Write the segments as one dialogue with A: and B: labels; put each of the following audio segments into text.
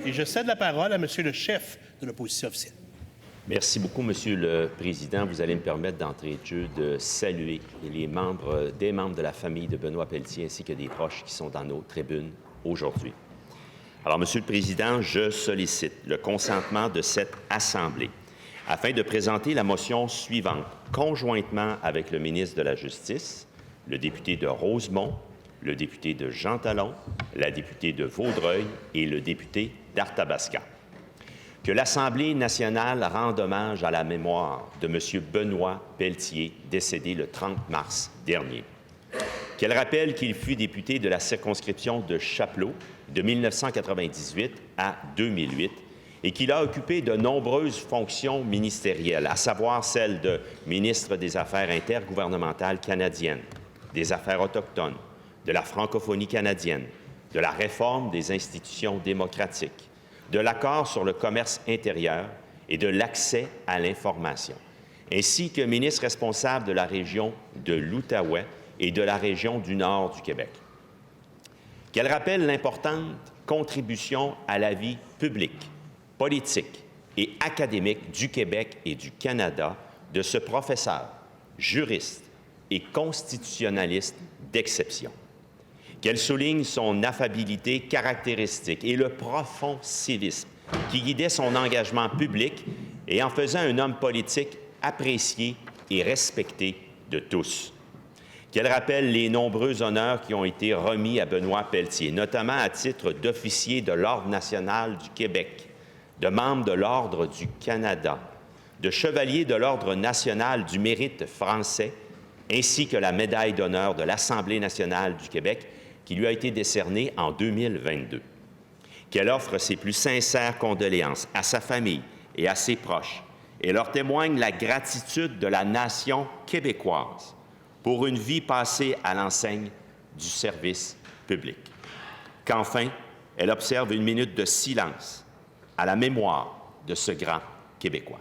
A: Et je cède la parole à Monsieur le chef de l'opposition officielle.
B: Merci beaucoup, Monsieur le Président. Vous allez me permettre d'entrée de jeu de saluer des membres de la famille de Benoît Pelletier ainsi que des proches qui sont dans nos tribunes aujourd'hui. Alors, Monsieur le Président, je sollicite le consentement de cette Assemblée afin de présenter la motion suivante, conjointement avec le ministre de la Justice, le député de Rosemont, le député de Jean Talon, la députée de Vaudreuil et le député d'Arthabasca. Que l'Assemblée nationale rende hommage à la mémoire de M. Benoît Pelletier, décédé le 30 mars dernier. Qu'elle rappelle qu'il fut député de la circonscription de Chapleau de 1998 à 2008 et qu'il a occupé de nombreuses fonctions ministérielles, à savoir celles de ministre des Affaires intergouvernementales canadiennes, des Affaires autochtones, de la francophonie canadienne, de la réforme des institutions démocratiques, de l'accord sur le commerce intérieur et de l'accès à l'information, ainsi que ministre responsable de la région de l'Outaouais et de la région du Nord du Québec. Qu'elle rappelle l'importante contribution à la vie publique, politique et académique du Québec et du Canada de ce professeur, juriste et constitutionnaliste d'exception. Qu'elle souligne son affabilité caractéristique et le profond civisme qui guidait son engagement public et en faisait un homme politique apprécié et respecté de tous. Qu'elle rappelle les nombreux honneurs qui ont été remis à Benoît Pelletier, notamment à titre d'officier de l'Ordre national du Québec, de membre de l'Ordre du Canada, de chevalier de l'Ordre national du mérite français, ainsi que la médaille d'honneur de l'Assemblée nationale du Québec, qui lui a été décernée en 2022. Qu'elle offre ses plus sincères condoléances à sa famille et à ses proches et leur témoigne la gratitude de la nation québécoise pour une vie passée à l'enseigne du service public. Qu'enfin, elle observe une minute de silence à la mémoire de ce grand Québécois.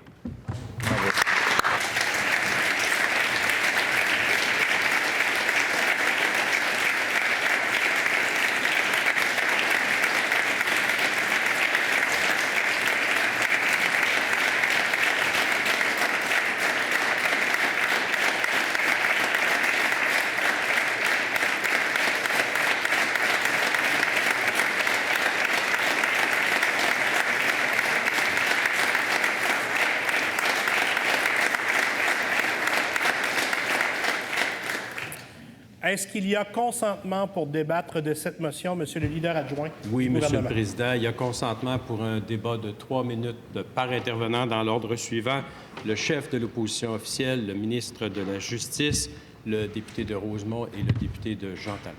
A: Est-ce qu'il y a consentement pour débattre de cette motion, Monsieur le leader adjoint?
C: Oui, Monsieur le Président. Il y a consentement pour un débat de 3 minutes par intervenant dans l'ordre suivant. Le chef de l'opposition officielle, le ministre de la Justice, le député de Rosemont et le député de Jean Talon.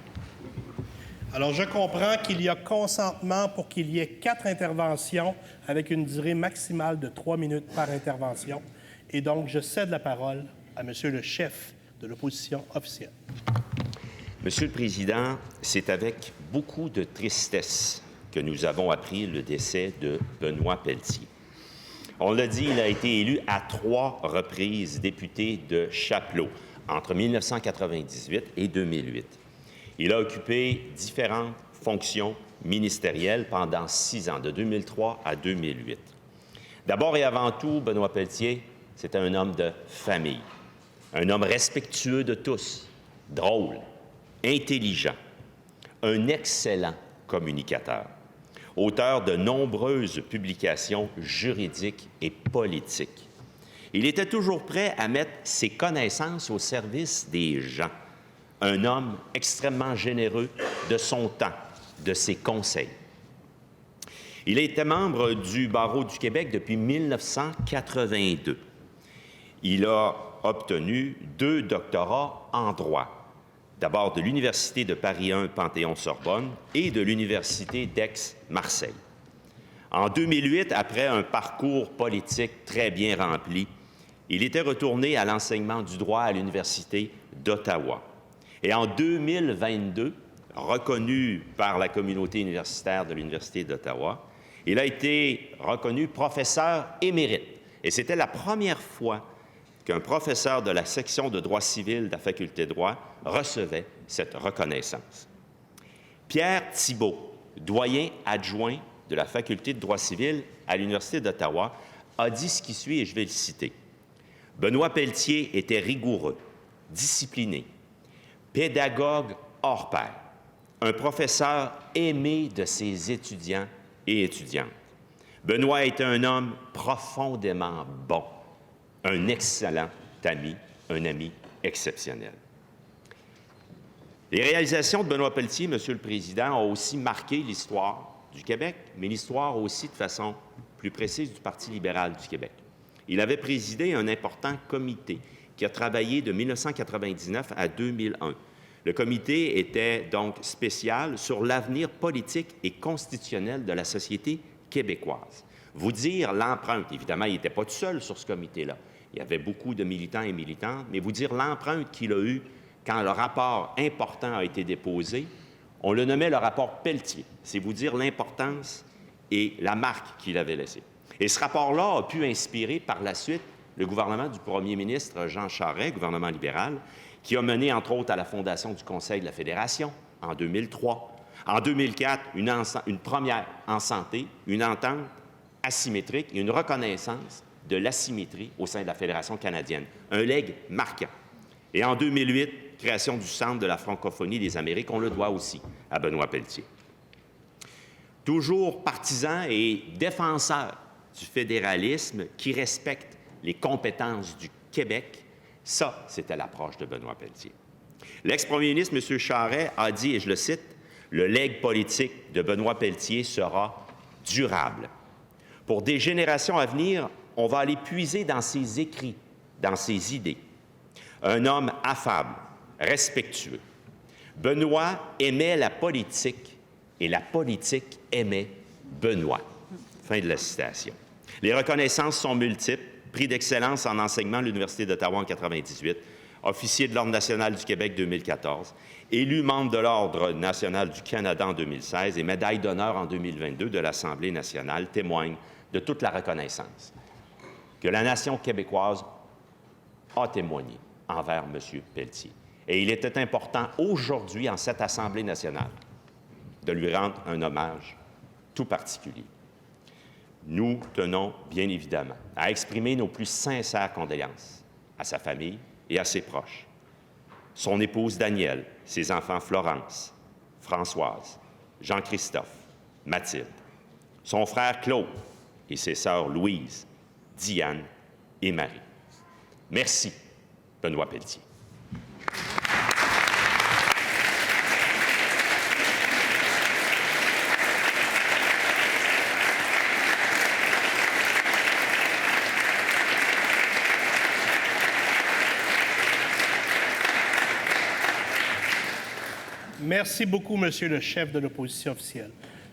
A: Alors, je comprends qu'il y a consentement pour qu'il y ait 4 interventions avec une durée maximale de 3 minutes par intervention. Et donc, je cède la parole à Monsieur le chef de l'opposition officielle.
B: Monsieur le Président, c'est avec beaucoup de tristesse que nous avons appris le décès de Benoît Pelletier. On l'a dit, il a été élu à 3 reprises député de Chapleau entre 1998 et 2008. Il a occupé différentes fonctions ministérielles pendant 6 ans, de 2003 à 2008. D'abord et avant tout, Benoît Pelletier, c'était un homme de famille, un homme respectueux de tous, drôle, intelligent, un excellent communicateur, auteur de nombreuses publications juridiques et politiques. Il était toujours prêt à mettre ses connaissances au service des gens, un homme extrêmement généreux de son temps, de ses conseils. Il était membre du Barreau du Québec depuis 1982. Il a obtenu 2 doctorats en droit, d'abord de l'Université de Paris 1 Panthéon-Sorbonne et de l'Université d'Aix-Marseille. En 2008, après un parcours politique très bien rempli, il était retourné à l'enseignement du droit à l'Université d'Ottawa. Et en 2022, reconnu par la communauté universitaire de l'Université d'Ottawa, il a été reconnu professeur émérite. Et c'était la première fois qu'un professeur de la section de droit civil de la Faculté de droit recevait cette reconnaissance. Pierre Thibault, doyen adjoint de la faculté de droit civil à l'Université d'Ottawa, a dit ce qui suit, et je vais le citer. « Benoît Pelletier était rigoureux, discipliné, pédagogue hors pair, un professeur aimé de ses étudiants et étudiantes. Benoît était un homme profondément bon, un excellent ami, un ami exceptionnel. » Les réalisations de Benoît Pelletier, Monsieur le Président, ont aussi marqué l'histoire du Québec, mais l'histoire aussi, de façon plus précise, du Parti libéral du Québec. Il avait présidé un important comité qui a travaillé de 1999 à 2001. Le comité était donc spécial sur l'avenir politique et constitutionnel de la société québécoise. Vous dire l'empreinte, évidemment, il n'était pas tout seul sur ce comité-là. Il y avait beaucoup de militants et militantes, mais vous dire l'empreinte qu'il a eue quand le rapport important a été déposé, on le nommait le rapport Pelletier. C'est vous dire l'importance et la marque qu'il avait laissée. Et ce rapport-là a pu inspirer par la suite le gouvernement du premier ministre Jean Charest, gouvernement libéral, qui a mené, entre autres, à la fondation du Conseil de la Fédération en 2003. En 2004, une première en santé, une entente asymétrique et une reconnaissance de l'asymétrie au sein de la Fédération canadienne. Un legs marquant. Et en 2008, création du Centre de la francophonie des Amériques, on le doit aussi à Benoît Pelletier. Toujours partisan et défenseur du fédéralisme qui respecte les compétences du Québec, ça, c'était l'approche de Benoît Pelletier. L'ex-premier ministre, M. Charest, a dit, et je le cite, « Le legs politique de Benoît Pelletier sera durable. Pour des générations à venir, on va aller puiser dans ses écrits, dans ses idées. Un homme affable, respectueux. Benoît aimait la politique et la politique aimait Benoît. » Fin de la citation. Les reconnaissances sont multiples. Prix d'excellence en enseignement à l'Université d'Ottawa en 1998, officier de l'Ordre national du Québec 2014, élu membre de l'Ordre national du Canada en 2016 et médaille d'honneur en 2022 de l'Assemblée nationale témoignent de toute la reconnaissance que la nation québécoise a témoigné envers M. Pelletier. Et il était important aujourd'hui, en cette Assemblée nationale, de lui rendre un hommage tout particulier. Nous tenons, bien évidemment, à exprimer nos plus sincères condoléances à sa famille et à ses proches, son épouse Danielle, ses enfants Florence, Françoise, Jean-Christophe, Mathilde, son frère Claude et ses sœurs Louise, Diane et Marie. Merci, Benoît Pelletier.
A: Merci beaucoup, Monsieur le chef de l'opposition officielle.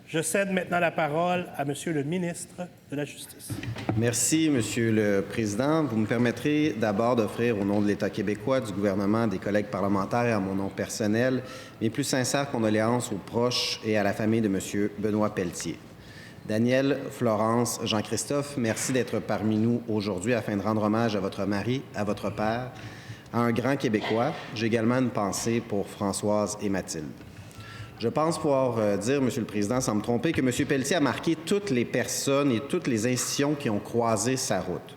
A: Je cède maintenant la parole à Monsieur le ministre de la Justice.
D: Merci, Monsieur le Président. Vous me permettrez d'abord d'offrir au nom de l'État québécois, du gouvernement, des collègues parlementaires et à mon nom personnel, mes plus sincères condoléances aux proches et à la famille de Monsieur Benoît Pelletier. Danielle, Florence, Jean-Christophe, merci d'être parmi nous aujourd'hui afin de rendre hommage à votre mari, à votre père, à un grand Québécois. J'ai également une pensée pour Françoise et Mathilde. Je pense pouvoir dire, Monsieur le Président, sans me tromper, que M. Pelletier a marqué toutes les personnes et toutes les institutions qui ont croisé sa route.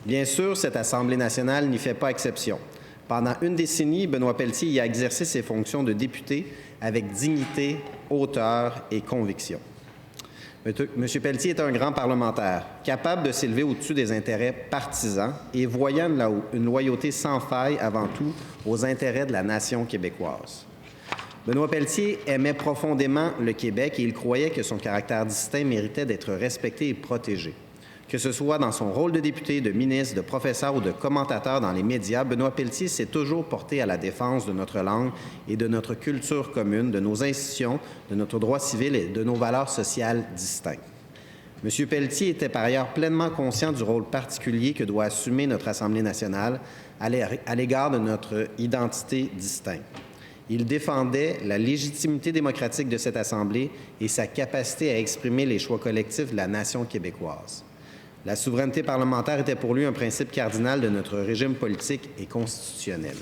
D: Bien sûr, cette Assemblée nationale n'y fait pas exception. Pendant une décennie, Benoît Pelletier y a exercé ses fonctions de député avec dignité, hauteur et conviction. M. Pelletier est un grand parlementaire, capable de s'élever au-dessus des intérêts partisans et voyant une loyauté sans faille avant tout aux intérêts de la nation québécoise. Benoît Pelletier aimait profondément le Québec et il croyait que son caractère distinct méritait d'être respecté et protégé. Que ce soit dans son rôle de député, de ministre, de professeur ou de commentateur dans les médias, Benoît Pelletier s'est toujours porté à la défense de notre langue et de notre culture commune, de nos institutions, de notre droit civil et de nos valeurs sociales distinctes. M. Pelletier était par ailleurs pleinement conscient du rôle particulier que doit assumer notre Assemblée nationale à l'égard de notre identité distincte. Il défendait la légitimité démocratique de cette Assemblée et sa capacité à exprimer les choix collectifs de la nation québécoise. La souveraineté parlementaire était pour lui un principe cardinal de notre régime politique et constitutionnel.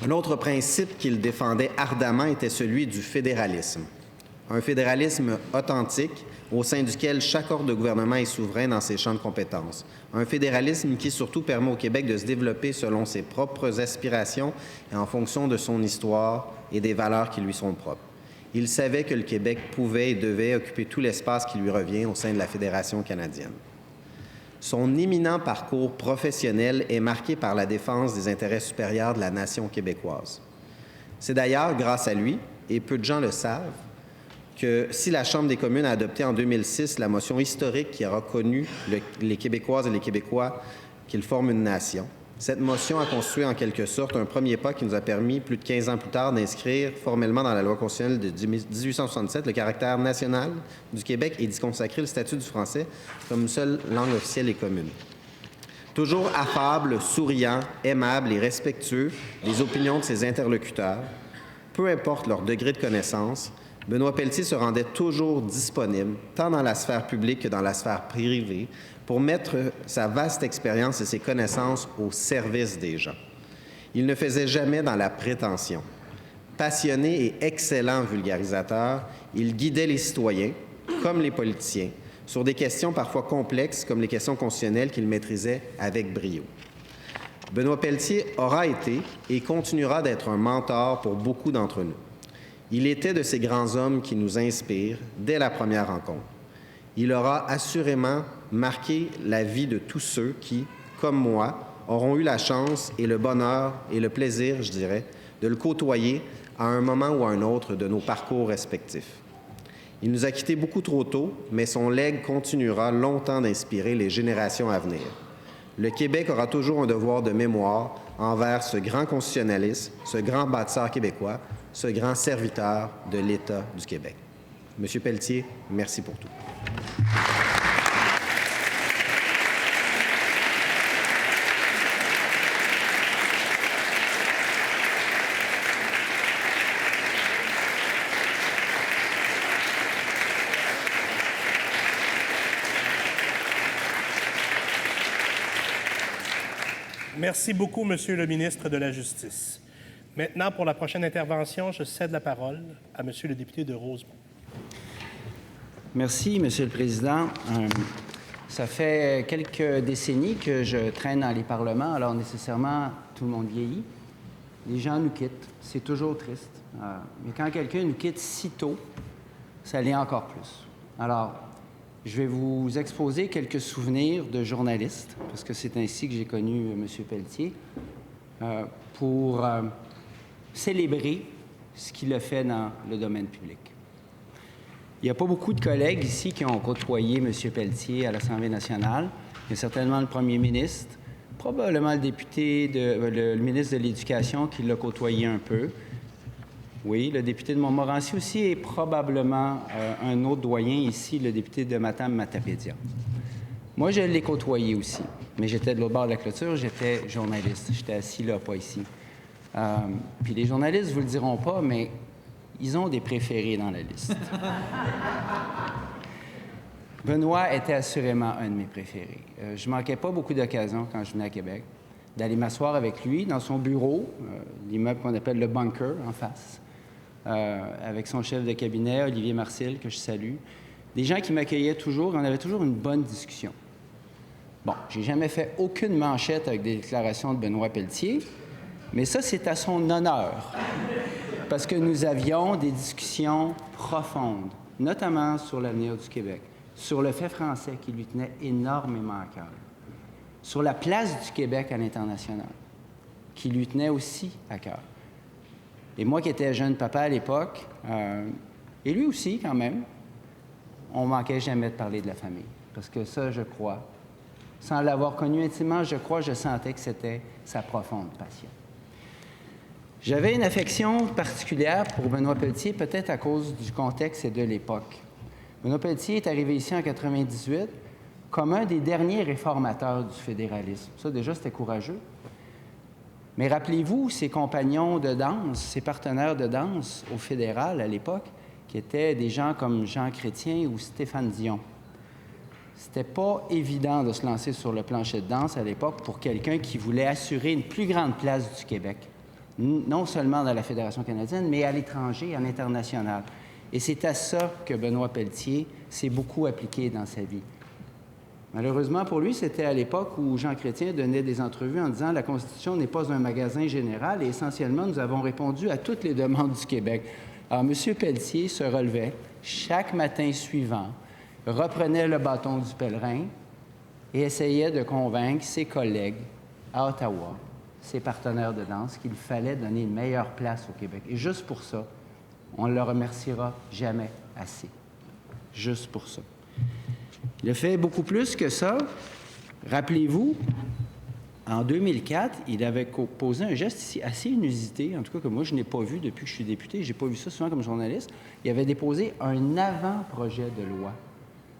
D: Un autre principe qu'il défendait ardemment était celui du fédéralisme. un fédéralisme authentique au sein duquel chaque ordre de gouvernement est souverain dans ses champs de compétences. Un fédéralisme qui surtout permet au Québec de se développer selon ses propres aspirations et en fonction de son histoire et des valeurs qui lui sont propres. Il savait que le Québec pouvait et devait occuper tout l'espace qui lui revient au sein de la Fédération canadienne. Son éminent parcours professionnel est marqué par la défense des intérêts supérieurs de la nation québécoise. C'est d'ailleurs grâce à lui, et peu de gens le savent, que si la Chambre des communes a adopté en 2006 la motion historique qui a reconnu les Québécoises et les Québécois qu'ils forment une nation, cette motion a constitué en quelque sorte un premier pas qui nous a permis, plus de 15 ans plus tard, d'inscrire formellement dans la loi constitutionnelle de 1867 le caractère national du Québec et d'y consacrer le statut du français comme seule langue officielle et commune. Toujours affable, souriant, aimable et respectueux des opinions de ses interlocuteurs, peu importe leur degré de connaissance, Benoît Pelletier se rendait toujours disponible, tant dans la sphère publique que dans la sphère privée, pour mettre sa vaste expérience et ses connaissances au service des gens. Il ne faisait jamais dans la prétention. Passionné et excellent vulgarisateur, il guidait les citoyens, comme les politiciens, sur des questions parfois complexes comme les questions constitutionnelles qu'il maîtrisait avec brio. Benoît Pelletier aura été et continuera d'être un mentor pour beaucoup d'entre nous. Il était de ces grands hommes qui nous inspirent dès la première rencontre. Il aura assurément marqué la vie de tous ceux qui, comme moi, auront eu la chance et le bonheur et le plaisir, je dirais, de le côtoyer à un moment ou à un autre de nos parcours respectifs. Il nous a quittés beaucoup trop tôt, mais son legs continuera longtemps d'inspirer les générations à venir. Le Québec aura toujours un devoir de mémoire envers ce grand constitutionnaliste, ce grand bâtisseur québécois, ce grand serviteur de l'État du Québec. Monsieur Pelletier, merci pour tout.
A: Merci beaucoup, Monsieur le ministre de la Justice. Maintenant, pour la prochaine intervention, je cède la parole à Monsieur le député de Rosemont.
E: Merci, Monsieur le Président. Ça fait quelques décennies que je traîne dans les parlements, alors nécessairement, tout le monde vieillit. Les gens nous quittent. C'est toujours triste. Mais quand quelqu'un nous quitte si tôt, ça l'est encore plus. Alors, je vais vous exposer quelques souvenirs de journalistes, parce que c'est ainsi que j'ai connu M. Pelletier, pour célébrer ce qu'il a fait dans le domaine public. Il n'y a pas beaucoup de collègues ici qui ont côtoyé M. Pelletier à l'Assemblée nationale. Il y a certainement le premier ministre, probablement le ministre de l'Éducation qui l'a côtoyé un peu. Oui, le député de Montmorency aussi et probablement un autre doyen ici, le député de Matapédia. Moi, je l'ai côtoyé aussi, mais j'étais de l'autre bord de la clôture, j'étais journaliste. J'étais assis là, pas ici. Puis les journalistes ne vous le diront pas, mais ils ont des préférés dans la liste. Benoît était assurément un de mes préférés. Je ne manquais pas beaucoup d'occasions quand je venais à Québec d'aller m'asseoir avec lui dans son bureau, l'immeuble qu'on appelle le Bunker en face, avec son chef de cabinet, Olivier Marcil, que je salue. Des gens qui m'accueillaient toujours, et on avait toujours une bonne discussion. Bon, j'ai jamais fait aucune manchette avec des déclarations de Benoît Pelletier, mais ça, c'est à son honneur, parce que nous avions des discussions profondes, notamment sur l'avenir du Québec, sur le fait français qui lui tenait énormément à cœur, sur la place du Québec à l'international, qui lui tenait aussi à cœur. Et moi qui étais jeune papa à l'époque, et lui aussi quand même, on ne manquait jamais de parler de la famille. Parce que ça, je crois, sans l'avoir connu intimement, je sentais que c'était sa profonde passion. J'avais une affection particulière pour Benoît Pelletier, peut-être à cause du contexte et de l'époque. Benoît Pelletier est arrivé ici en 1998 comme un des derniers réformateurs du fédéralisme. Ça, déjà, c'était courageux. Mais rappelez-vous, ses compagnons de danse, ses partenaires de danse au fédéral à l'époque, qui étaient des gens comme Jean Chrétien ou Stéphane Dion. C'était pas évident de se lancer sur le plancher de danse à l'époque pour quelqu'un qui voulait assurer une plus grande place du Québec, non seulement dans la Fédération canadienne, mais à l'étranger, à l'international. Et c'est à ça que Benoît Pelletier s'est beaucoup appliqué dans sa vie. Malheureusement pour lui, c'était à l'époque où Jean Chrétien donnait des entrevues en disant « La Constitution n'est pas un magasin général et essentiellement, nous avons répondu à toutes les demandes du Québec. » Alors, M. Pelletier se relevait chaque matin suivant, reprenait le bâton du pèlerin et essayait de convaincre ses collègues à Ottawa, ses partenaires de danse, qu'il fallait donner une meilleure place au Québec. Et juste pour ça, on ne le remerciera jamais assez. Juste pour ça. Il a fait beaucoup plus que ça. Rappelez-vous, en 2004, il avait posé un geste ici assez inusité, en tout cas que moi je n'ai pas vu depuis que je suis député, je n'ai pas vu ça souvent comme journaliste. Il avait déposé un avant-projet de loi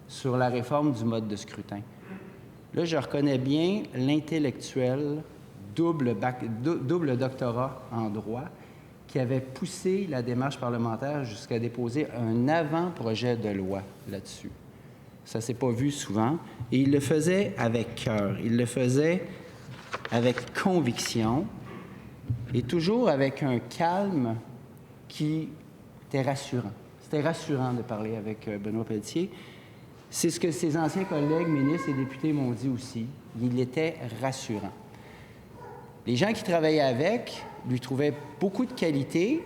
E: sur la réforme du mode de scrutin. Là, je reconnais bien l'intellectuel double doctorat en droit qui avait poussé la démarche parlementaire jusqu'à déposer un avant-projet de loi là-dessus. Ça ne s'est pas vu souvent. Et il le faisait avec cœur. Il le faisait avec conviction et toujours avec un calme qui était rassurant. C'était rassurant de parler avec Benoît Pelletier. C'est ce que ses anciens collègues, ministres et députés m'ont dit aussi. Il était rassurant. Les gens qui travaillaient avec lui trouvaient beaucoup de qualités.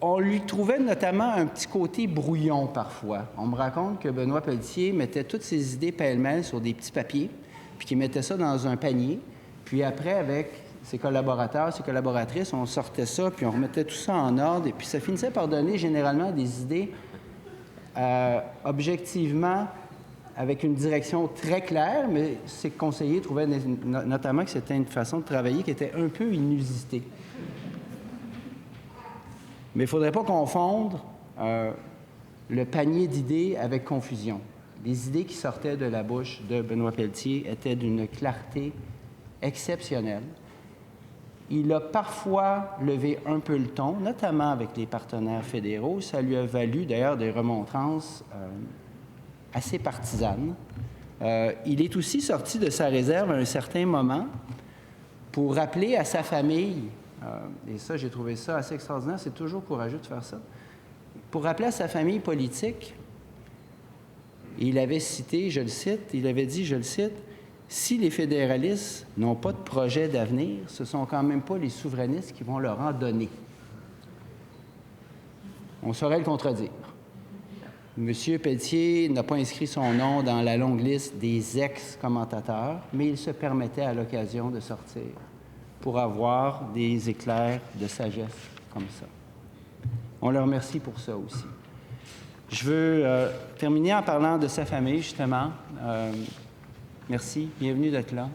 E: On lui trouvait notamment un petit côté brouillon parfois. On me raconte que Benoît Pelletier mettait toutes ses idées pêle-mêle sur des petits papiers, puis qu'il mettait ça dans un panier. Puis après, avec ses collaborateurs, ses collaboratrices, on sortait ça, puis on remettait tout ça en ordre. Et puis ça finissait par donner généralement des idées objectivement avec une direction très claire, mais ses conseillers trouvaient notamment que c'était une façon de travailler qui était un peu inusitée. Mais il ne faudrait pas confondre le panier d'idées avec confusion. Les idées qui sortaient de la bouche de Benoît Pelletier étaient d'une clarté exceptionnelle. Il a parfois levé un peu le ton, notamment avec les partenaires fédéraux. Ça lui a valu d'ailleurs des remontrances assez partisanes. Il est aussi sorti de sa réserve à un certain moment pour rappeler à sa famille, et ça, j'ai trouvé ça assez extraordinaire, c'est toujours courageux de faire ça, pour rappeler à sa famille politique, il avait cité, je le cite, il avait dit, je le cite, « Si les fédéralistes n'ont pas de projet d'avenir, ce sont quand même pas les souverainistes qui vont leur en donner. » On saurait le contredire. M. Pelletier n'a pas inscrit son nom dans la longue liste des ex-commentateurs, mais il se permettait à l'occasion de sortir pour avoir des éclairs de sagesse comme ça. On le remercie pour ça aussi. Je veux terminer en parlant de sa famille, justement. Merci, bienvenue d'être là.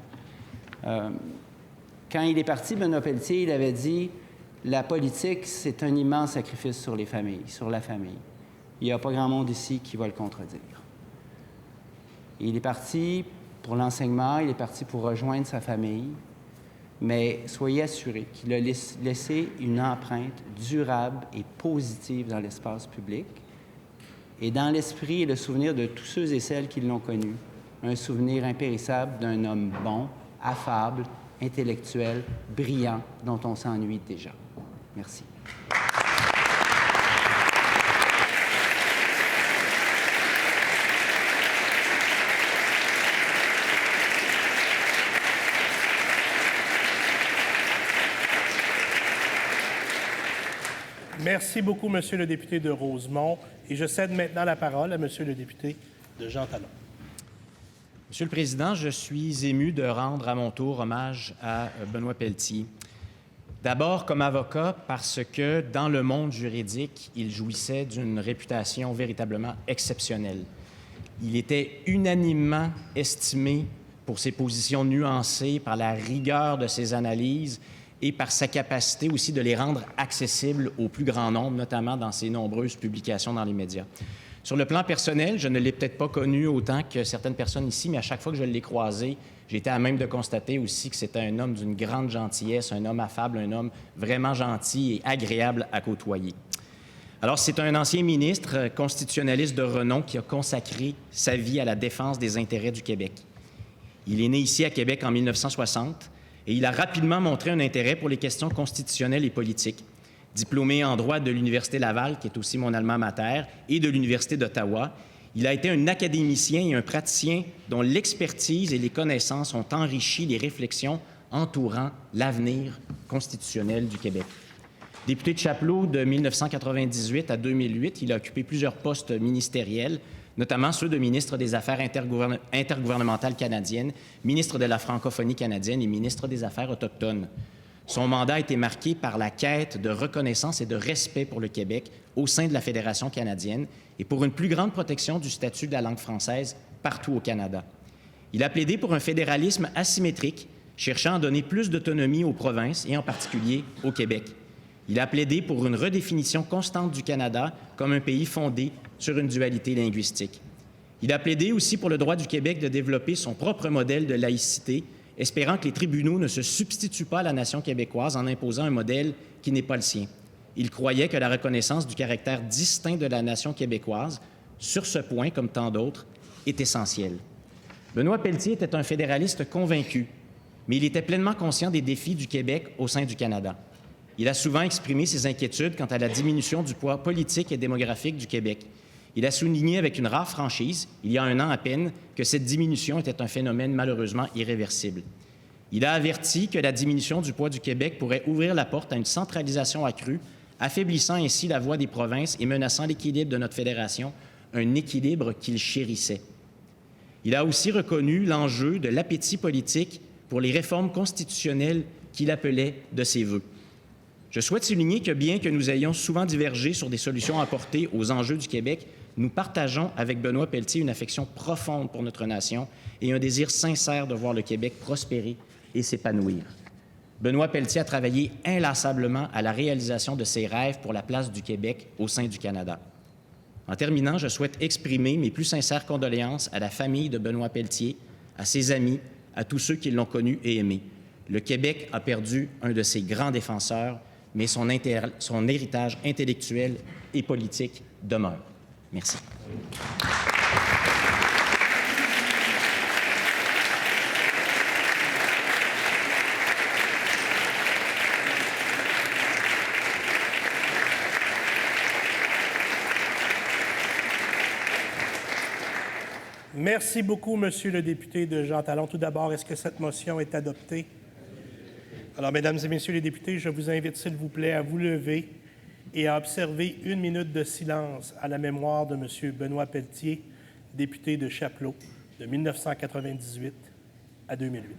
E: Quand il est parti, Benoît Pelletier, il avait dit « La politique, c'est un immense sacrifice sur les familles, sur la famille. » Il n'y a pas grand monde ici qui va le contredire. Il est parti pour l'enseignement, il est parti pour rejoindre sa famille, mais soyez assurés qu'il a laissé une empreinte durable et positive dans l'espace public et dans l'esprit et le souvenir de tous ceux et celles qui l'ont connu. Un souvenir impérissable d'un homme bon, affable, intellectuel, brillant, dont on s'ennuie déjà. Merci.
A: Merci beaucoup, Monsieur le député de Rosemont. Et je cède maintenant la parole à Monsieur le député de Jean Talon.
F: Monsieur le Président, je suis ému de rendre à mon tour hommage à Benoît Pelletier. D'abord comme avocat, parce que dans le monde juridique, il jouissait d'une réputation véritablement exceptionnelle. Il était unanimement estimé pour ses positions nuancées, par la rigueur de ses analyses et par sa capacité aussi de les rendre accessibles au plus grand nombre, notamment dans ses nombreuses publications dans les médias. Sur le plan personnel, je ne l'ai peut-être pas connu autant que certaines personnes ici, mais à chaque fois que je l'ai croisé, j'ai été à même de constater aussi que c'était un homme d'une grande gentillesse, un homme affable, un homme vraiment gentil et agréable à côtoyer. Alors, c'est un ancien ministre constitutionnaliste de renom qui a consacré sa vie à la défense des intérêts du Québec. Il est né ici à Québec en 1960 et il a rapidement montré un intérêt pour les questions constitutionnelles et politiques. Diplômé en droit de l'Université Laval, qui est aussi mon alma mater, et de l'Université d'Ottawa, il a été un académicien et un praticien dont l'expertise et les connaissances ont enrichi les réflexions entourant l'avenir constitutionnel du Québec. Député de Chapleau de 1998 à 2008, il a occupé plusieurs postes ministériels, notamment ceux de ministre des Affaires intergouvernementales canadiennes, ministre de la francophonie canadienne et ministre des Affaires autochtones. Son mandat a été marqué par la quête de reconnaissance et de respect pour le Québec au sein de la Fédération canadienne et pour une plus grande protection du statut de la langue française partout au Canada. Il a plaidé pour un fédéralisme asymétrique, cherchant à donner plus d'autonomie aux provinces et en particulier au Québec. Il a plaidé pour une redéfinition constante du Canada comme un pays fondé sur une dualité linguistique. Il a plaidé aussi pour le droit du Québec de développer son propre modèle de laïcité, espérant que les tribunaux ne se substituent pas à la nation québécoise en imposant un modèle qui n'est pas le sien. Il croyait que la reconnaissance du caractère distinct de la nation québécoise, sur ce point comme tant d'autres, est essentielle. Benoît Pelletier était un fédéraliste convaincu, mais il était pleinement conscient des défis du Québec au sein du Canada. Il a souvent exprimé ses inquiétudes quant à la diminution du poids politique et démographique du Québec. Il a souligné avec une rare franchise, il y a un an à peine, que cette diminution était un phénomène malheureusement irréversible. Il a averti que la diminution du poids du Québec pourrait ouvrir la porte à une centralisation accrue, affaiblissant ainsi la voix des provinces et menaçant l'équilibre de notre fédération, un équilibre qu'il chérissait. Il a aussi reconnu l'enjeu de l'appétit politique pour les réformes constitutionnelles qu'il appelait de ses vœux. Je souhaite souligner que bien que nous ayons souvent divergé sur des solutions apportées aux enjeux du Québec, nous partageons avec Benoît Pelletier une affection profonde pour notre nation et un désir sincère de voir le Québec prospérer et s'épanouir. Benoît Pelletier a travaillé inlassablement à la réalisation de ses rêves pour la place du Québec au sein du Canada. En terminant, je souhaite exprimer mes plus sincères condoléances à la famille de Benoît Pelletier, à ses amis, à tous ceux qui l'ont connu et aimé. Le Québec a perdu un de ses grands défenseurs, mais son héritage intellectuel et politique demeure. Merci.
A: Merci beaucoup, Monsieur le député de Jean Talon. Tout d'abord, est-ce que cette motion est adoptée? Alors, Mesdames et Messieurs les députés, je vous invite, s'il vous plaît, à vous lever et à observer 1 minute de silence à la mémoire de M. Benoît Pelletier, député de Chapleau, de 1998 à 2008.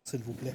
A: S'il vous plaît.